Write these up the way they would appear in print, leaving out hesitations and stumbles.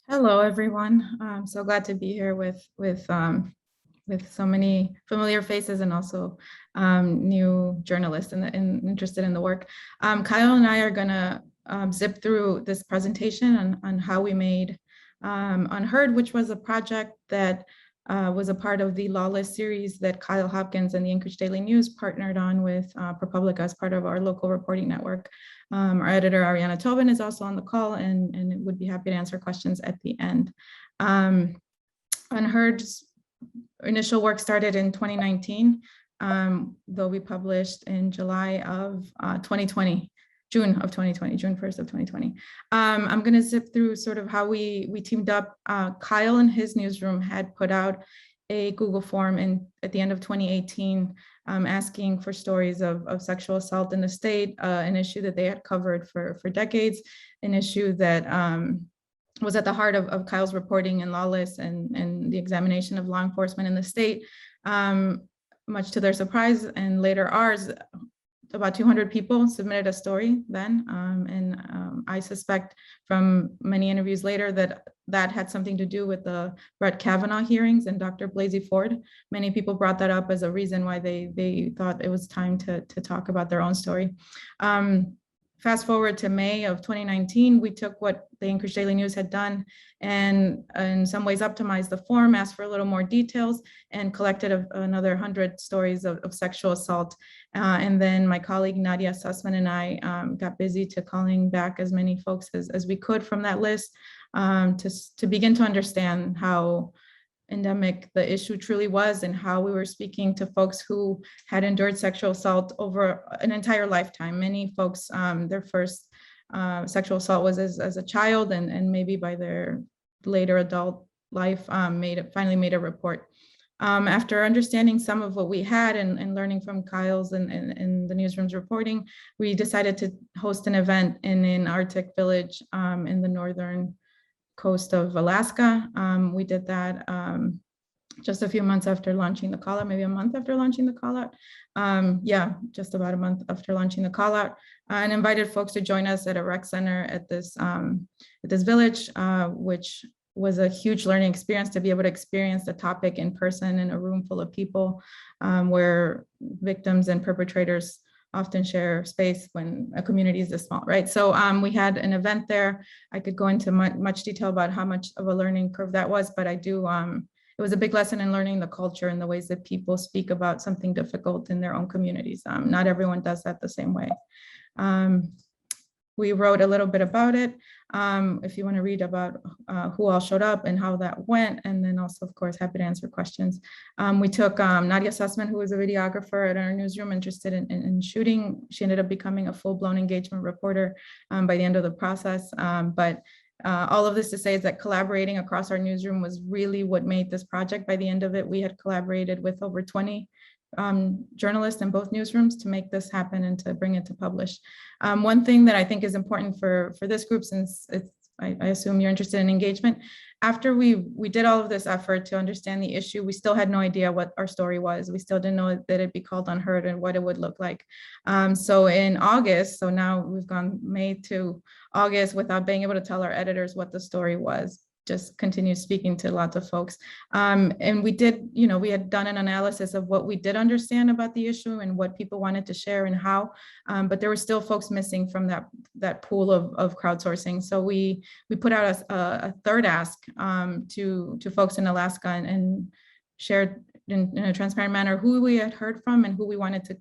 Hello, everyone. I'm so glad to be here with so many familiar faces and also new journalists and interested in the work. Kyle and I are going to zip through this presentation on how we made Unheard, which was a project that was a part of the Lawless series that Kyle Hopkins and the Anchorage Daily News partnered on with ProPublica as part of our local reporting network. Our editor, Ariana Tobin, is also on the call and would be happy to answer questions at the end. Unheard's initial work started in 2019, though we published in July of 2020. June 1st of 2020. I'm going to zip through sort of how we teamed up. Kyle and his newsroom had put out a Google form at the end of 2018 asking for stories of sexual assault in the state, an issue that they had covered for decades, an issue that was at the heart of Kyle's reporting in Lawless and the examination of law enforcement in the state. Much to their surprise, and later ours, about 200 people submitted a story then. I suspect from many interviews later that had something to do with the Brett Kavanaugh hearings and Dr. Blasey Ford. Many people brought that up as a reason why they thought it was time to talk about their own story. Fast forward to May of 2019, we took what the Anchorage Daily News had done and in some ways optimized the form, asked for a little more details, and collected another 100 stories of sexual assault. And then my colleague Nadia Sussman and I got busy to calling back as many folks as we could from that list to begin to understand how endemic the issue truly was and how we were speaking to folks who had endured sexual assault over an entire lifetime. Many folks, their first sexual assault was as a child, and maybe by their later adult life finally made a report. After understanding some of what we had and learning from Kyle's and the newsroom's reporting, we decided to host an event in an Arctic village in the northern coast of Alaska. We did that just a few months after launching the call out, maybe a month after launching the call out. Yeah, just about a month after launching the call out, and invited folks to join us at a rec center at this village, which was a huge learning experience to be able to experience the topic in person in a room full of people, where victims and perpetrators often share space when a community is this small, right? So we had an event there. I could go into much detail about how much of a learning curve that was, but it was a big lesson in learning the culture and the ways that people speak about something difficult in their own communities. Not everyone does that the same way. We wrote a little bit about it. If you want to read about who all showed up and how that went, and then also, of course, happy to answer questions. We took Nadia Sussman, who was a videographer at our newsroom interested in shooting. She ended up becoming a full-blown engagement reporter by the end of the process. But all of this to say is that collaborating across our newsroom was really what made this project. By the end of it, we had collaborated with over 20 journalists in both newsrooms to make this happen and to bring it to publish. One thing that I think is important for this group, since I assume you're interested in engagement, after we did all of this effort to understand the issue, we still had no idea what our story was. We still didn't know that it'd be called Unheard and what it would look like. So in August, so now we've gone May to August without being able to tell our editors what the story was. Just continue speaking to lots of folks. And we did, we had done an analysis of what we did understand about the issue and what people wanted to share and how, but there were still folks missing from that pool of crowdsourcing. So we put out a third ask to folks in Alaska and shared in a transparent manner who we had heard from and who we wanted to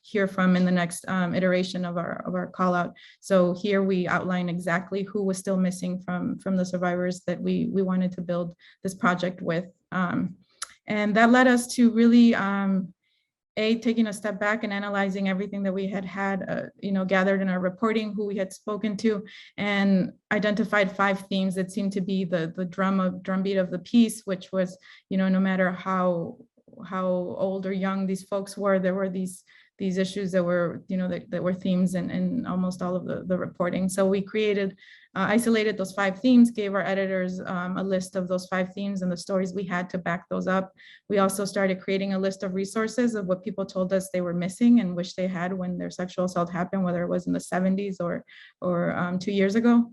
hear from in the next iteration of our call out. So here we outline exactly who was still missing from the survivors that we wanted to build this project with. And that led us to really, taking a step back and analyzing everything that we had gathered in our reporting, who we had spoken to, and identified 5 themes that seemed to be the drumbeat of the piece, which was, no matter how old or young these folks were, there were these issues that were, that were themes in almost all of the reporting. So we isolated those 5 themes, gave our editors a list of those 5 themes and the stories we had to back those up. We also started creating a list of resources of what people told us they were missing and wish they had when their sexual assault happened, whether it was in the 70s or 2 years ago.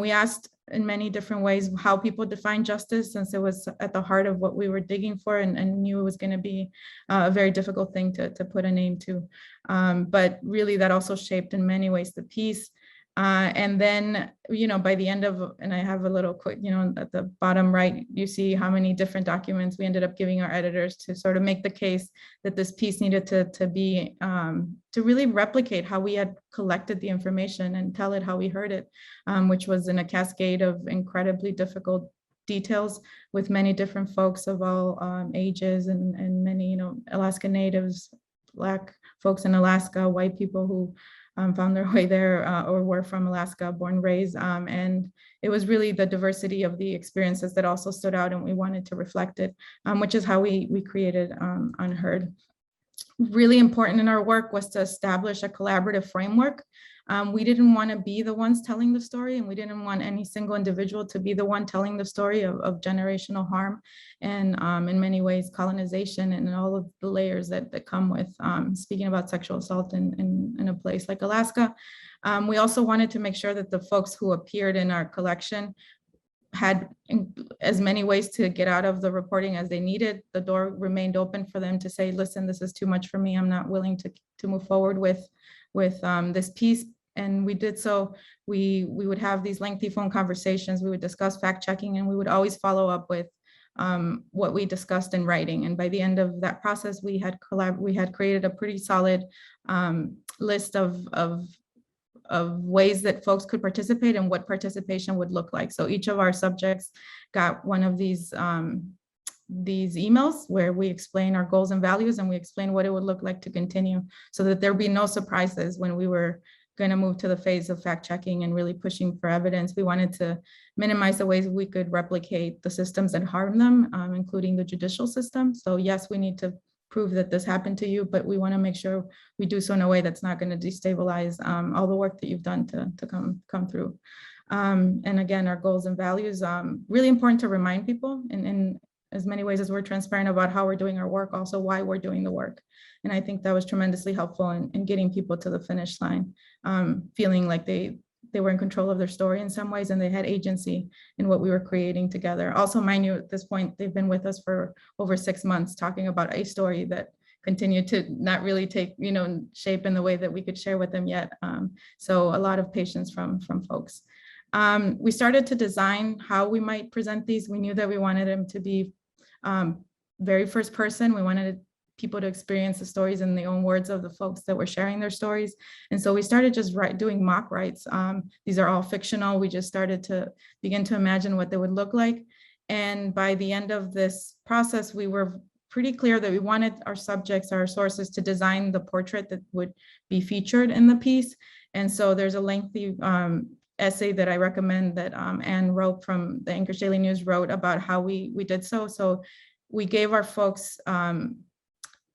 We asked in many different ways how people define justice, since it was at the heart of what we were digging for, and knew it was going to be a very difficult thing to put a name to. But really that also shaped in many ways the piece. And then, by the end of, and I have a little quick, at the bottom right, you see how many different documents we ended up giving our editors to sort of make the case that this piece needed to be, to really replicate how we had collected the information and tell it how we heard it, which was in a cascade of incredibly difficult details with many different folks of all ages, and many, Alaska Natives, Black folks in Alaska, white people who found their way there or were from Alaska, born, raised. And it was really the diversity of the experiences that also stood out, and we wanted to reflect it, which is how we created Unheard. Really important in our work was to establish a collaborative framework. We didn't want to be the ones telling the story, and we didn't want any single individual to be the one telling the story of generational harm and in many ways colonization and all of the layers that come with speaking about sexual assault in a place like Alaska. We also wanted to make sure that the folks who appeared in our collection had as many ways to get out of the reporting as they needed. The door remained open for them to say, listen, this is too much for me. I'm not willing to move forward with this piece. And we did so. We would have these lengthy phone conversations. We would discuss fact checking, and we would always follow up with what we discussed in writing. And by the end of that process, we had created a pretty solid list of ways that folks could participate and what participation would look like. So each of our subjects got one of these emails where we explain our goals and values, and we explain what it would look like to continue, so that there'd be no surprises when we were going to move to the phase of fact checking and really pushing for evidence. We wanted to minimize the ways we could replicate the systems that harm them, including the judicial system. So yes, we need to prove that this happened to you, but we want to make sure we do so in a way that's not going to destabilize all the work that you've done to come through. And again, our goals and values, really important to remind people in as many ways as we're transparent about how we're doing our work, also why we're doing the work. And I think that was tremendously helpful in getting people to the finish line, feeling like they were in control of their story in some ways, and they had agency in what we were creating together. Also, mind you, at this point, they've been with us for over 6 months talking about a story that continued to not really take, shape in the way that we could share with them yet. So a lot of patience from folks. We started to design how we might present these. We knew that we wanted them to be very first person. We wanted people to experience the stories in the own words of the folks that were sharing their stories. And so we started just doing mock writes. These are all fictional. We just started to begin to imagine what they would look like. And by the end of this process, we were pretty clear that we wanted our subjects, our sources, to design the portrait that would be featured in the piece. And so there's a lengthy essay that I recommend that Anne wrote from the Anchorage Daily News wrote about how we did so. So we gave our folks,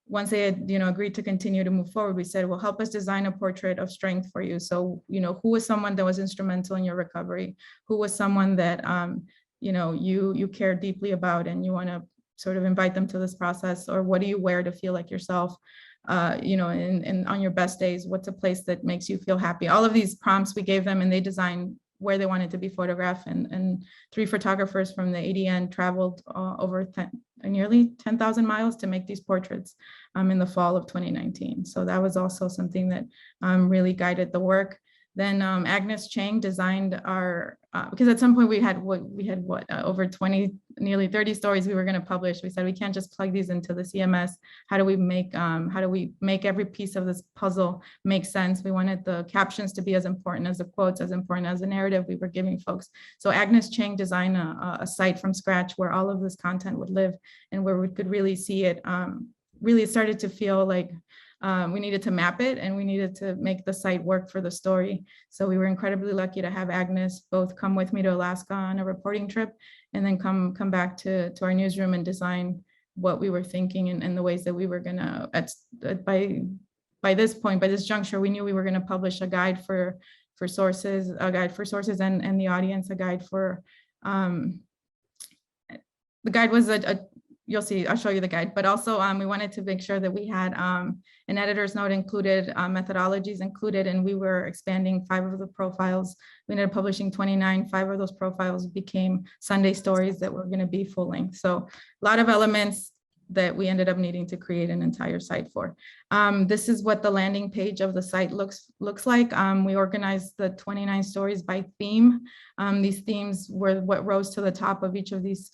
once they had agreed to continue to move forward, we said, well, help us design a portrait of strength for you. So, who was someone that was instrumental in your recovery? Who was someone that, you care deeply about and you want to sort of invite them to this process? Or what do you wear to feel like yourself? And on your best days, what's a place that makes you feel happy? All of these prompts we gave them, and they designed where they wanted to be photographed. And 3 photographers from the ADN traveled over nearly 10,000 miles to make these portraits in the fall of 2019. So that was also something that really guided the work. Then Agnes Chang designed our, because at some point we had over 20, nearly 30 stories we were going to publish. We said we can't just plug these into the CMS. How do we make every piece of this puzzle make sense? We wanted the captions to be as important as the quotes, as important as the narrative we were giving folks. So Agnes Chang designed a site from scratch where all of this content would live, and where we could really see it. Really, it started to feel like we needed to map it, and we needed to make the site work for the story. So we were incredibly lucky to have Agnes both come with me to Alaska on a reporting trip, and then come back to our newsroom and design what we were thinking and the ways that we were gonna, by this point, by this juncture, we knew we were gonna publish a guide for sources, and the audience, a guide for, the guide was you'll see, I'll show you the guide, but also we wanted to make sure that we had an editor's note included, methodologies included, and we were expanding 5 of the profiles. We ended up publishing 29, 5 of those profiles became Sunday stories that were gonna be full length. So a lot of elements that we ended up needing to create an entire site for. This is what the landing page of the site looks like. We organized the 29 stories by theme. These themes were what rose to the top of each of these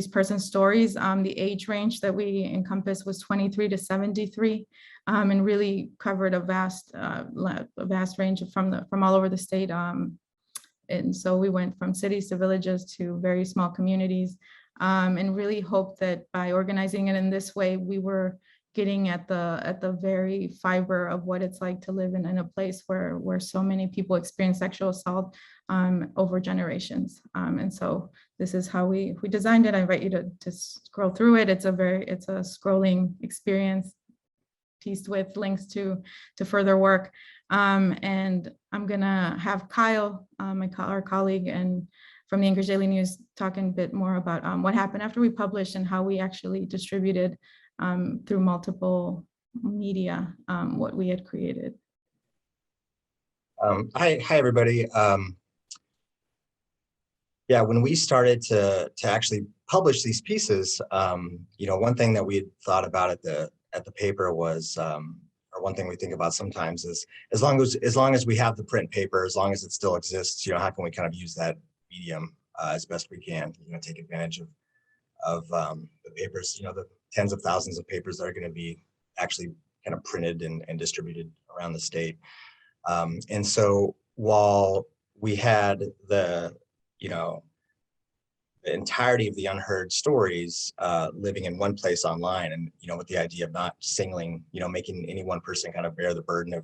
person's stories. The age range that we encompassed was 23 to 73, and really covered a vast range from all over the state. And so we went from cities to villages to very small communities, and really hoped that by organizing it in this way, we were getting at the very fiber of what it's like to live in a place where so many people experience sexual assault over generations. And so this is how we designed it. I invite you to scroll through it. It's a scrolling experience pieced with links to further work. And I'm gonna have Kyle, our colleague and from the Anchorage Daily News, talking a bit more about what happened after we published and how we actually distributed through multiple media what we had created. Hi everybody. Yeah, when we started to actually publish these pieces, one thing that we had thought about at the paper was, or one thing we think about sometimes is, as long as we have the print paper, as long as it still exists, how can we kind of use that medium as best we can, take advantage of the papers, the tens of thousands of papers that are going to be actually kind of printed and distributed around the state. And so while we had the entirety of the Unheard stories living in one place online, and with the idea of not singling, making any one person kind of bear the burden of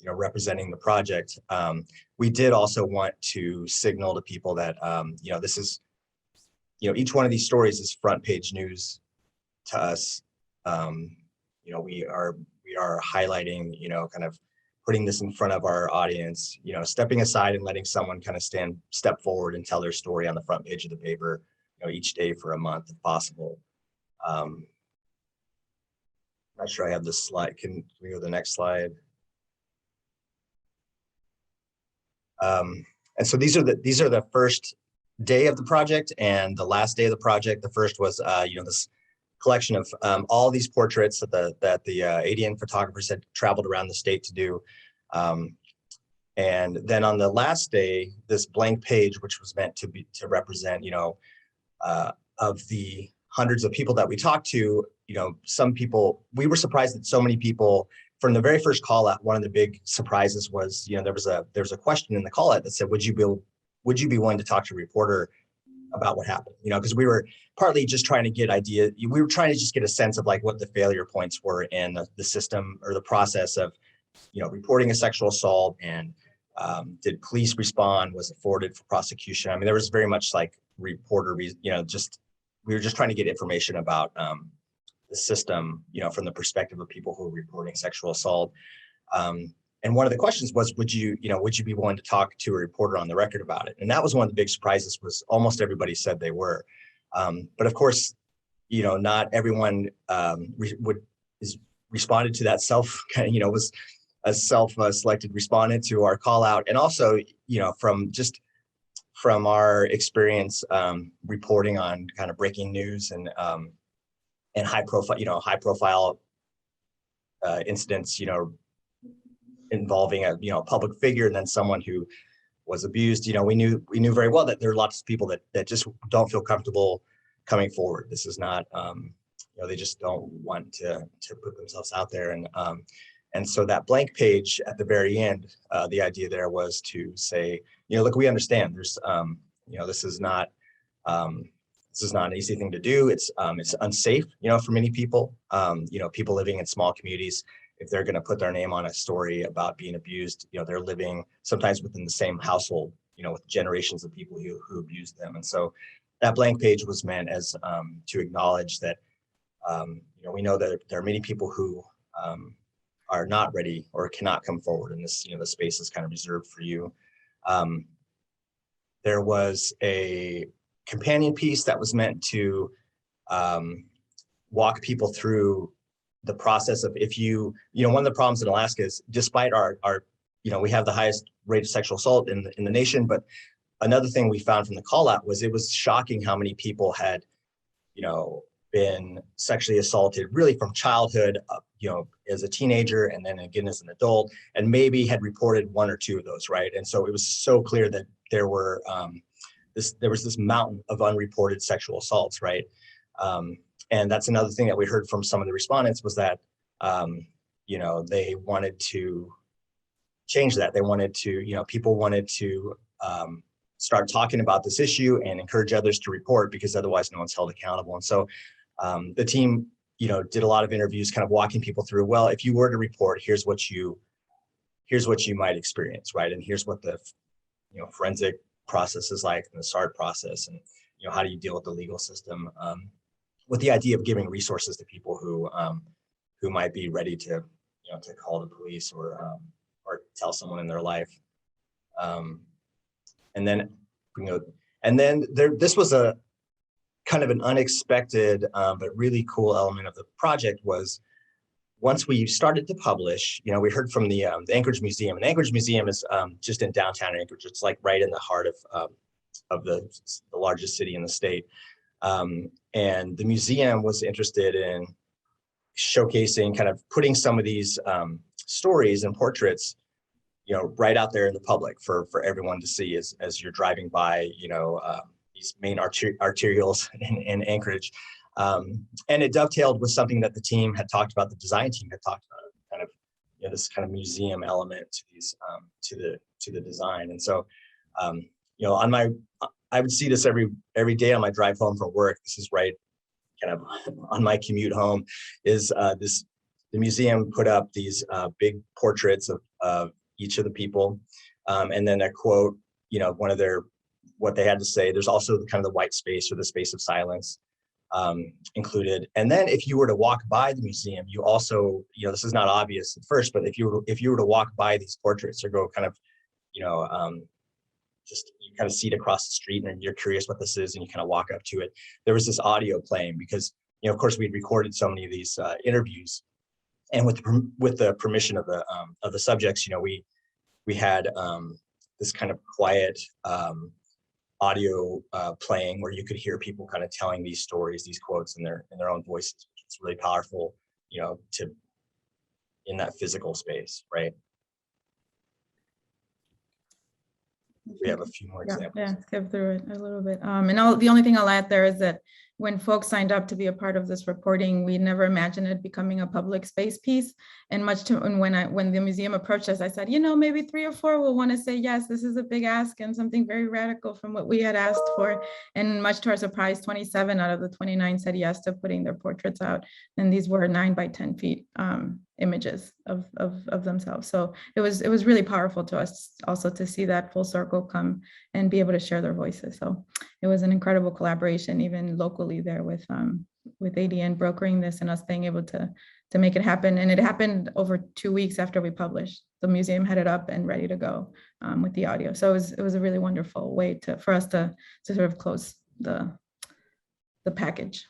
representing the project, we did also want to signal to people that this is each one of these stories is front page news to us. We are highlighting, kind of putting this in front of our audience, stepping aside and letting someone kind of step forward and tell their story on the front page of the paper, each day for a month if possible. I'm not sure I have this slide. Can we go to the next slide? And so these are the first day of the project and the last day of the project. The first was, this collection of all these portraits that the ADN photographers had traveled around the state to do. And then on the last day, this blank page, which was meant to represent, of the hundreds of people that we talked to, some people, we were surprised that so many people, from the very first call out, one of the big surprises was, there was a question in the call out that said, would you be willing to talk to a reporter about what happened? Because we were partly just trying to get we were trying to just get a sense of like what the failure points were in the system or the process of, reporting a sexual assault, and did police respond? Was it forwarded for prosecution? I mean, there was very much like we were just trying to get information about the system, from the perspective of people who are reporting sexual assault. And one of the questions was, would you be willing to talk to a reporter on the record about it? And that was one of the big surprises, was almost everybody said they were. But of course, not everyone responded to that was a self-selected respondent to our call out. And also, from our experience reporting on kind of breaking news and high profile incidents, involving a public figure and then someone who was abused, we knew very well that there are lots of people that just don't feel comfortable coming forward. This is not, they just don't want to put themselves out there. And so that blank page at the very end, the idea there was to say, look, we understand there's, this is not an easy thing to do. It's unsafe, for many people, people living in small communities. If they're going to put their name on a story about being abused, they're living sometimes within the same household, with generations of people who abused them. And so that blank page was meant as to acknowledge that, we know that there are many people who are not ready or cannot come forward, and this, the space is kind of reserved for you. There was a companion piece that was meant to walk people through the process of, if you know, one of the problems in Alaska is, despite our we have the highest rate of sexual assault in the nation, but another thing we found from the call out was it was shocking how many people had, been sexually assaulted really from childhood, as a teenager, and then again as an adult, and maybe had reported one or two of those, right? And so it was so clear that there were there was this mountain of unreported sexual assaults, right? And that's another thing that we heard from some of the respondents was that they wanted to change that. They wanted to, people wanted to start talking about this issue and encourage others to report, because otherwise no one's held accountable. And so the team, did a lot of interviews, kind of walking people through, well, if you were to report, here's what you might experience, right? And here's what the, forensic process is like, and the SART process, and, how do you deal with the legal system, with the idea of giving resources to people who might be ready to, to call the police or tell someone in their life. And then, this was a kind of an unexpected, but really cool element of the project was, once we started to publish, we heard from the Anchorage Museum, and Anchorage Museum is just in downtown Anchorage. It's like right in the heart of the largest city in the state. And the museum was interested in showcasing, kind of putting some of these stories and portraits, right out there in the public for everyone to see as you're driving by, these main arterials in Anchorage. And it dovetailed with something that the team had talked about, the design team had talked about, kind of, this kind of museum element to these, to the design. And so, I would see this every day on my drive home from work. This is right kind of on my commute home, is the museum put up these big portraits of each of the people. And then a quote, one of what they had to say. There's also the kind of the white space, or the space of silence, included. And then if you were to walk by the museum, you also, this is not obvious at first, but if you were to walk by these portraits, or go kind of, just you kind of see it across the street, and you're curious what this is, and you kind of walk up to it, there was this audio playing, because, of course, we'd recorded so many of these interviews, and with the permission of the subjects, we had this kind of quiet audio playing, where you could hear people kind of telling these stories, these quotes in their own voices, which is really powerful, in that physical space, right? We have a few more examples. Yeah, skip through it a little bit. The only thing I'll add there is that when folks signed up to be a part of this reporting, we never imagined it becoming a public space piece. And when the museum approached us, I said, maybe 3 or 4 will want to say, yes, this is a big ask and something very radical from what we had asked for. And much to our surprise, 27 out of the 29 said yes to putting their portraits out. And these were 9 by 10 feet images of themselves. So it was really powerful to us also to see that full circle come and be able to share their voices. So it was an incredible collaboration, even locally there with ADN brokering this and us being able to make it happen. And it happened over 2 weeks after we published. The museum had it up and ready to go with the audio. So it was a really wonderful way for us to sort of close the package.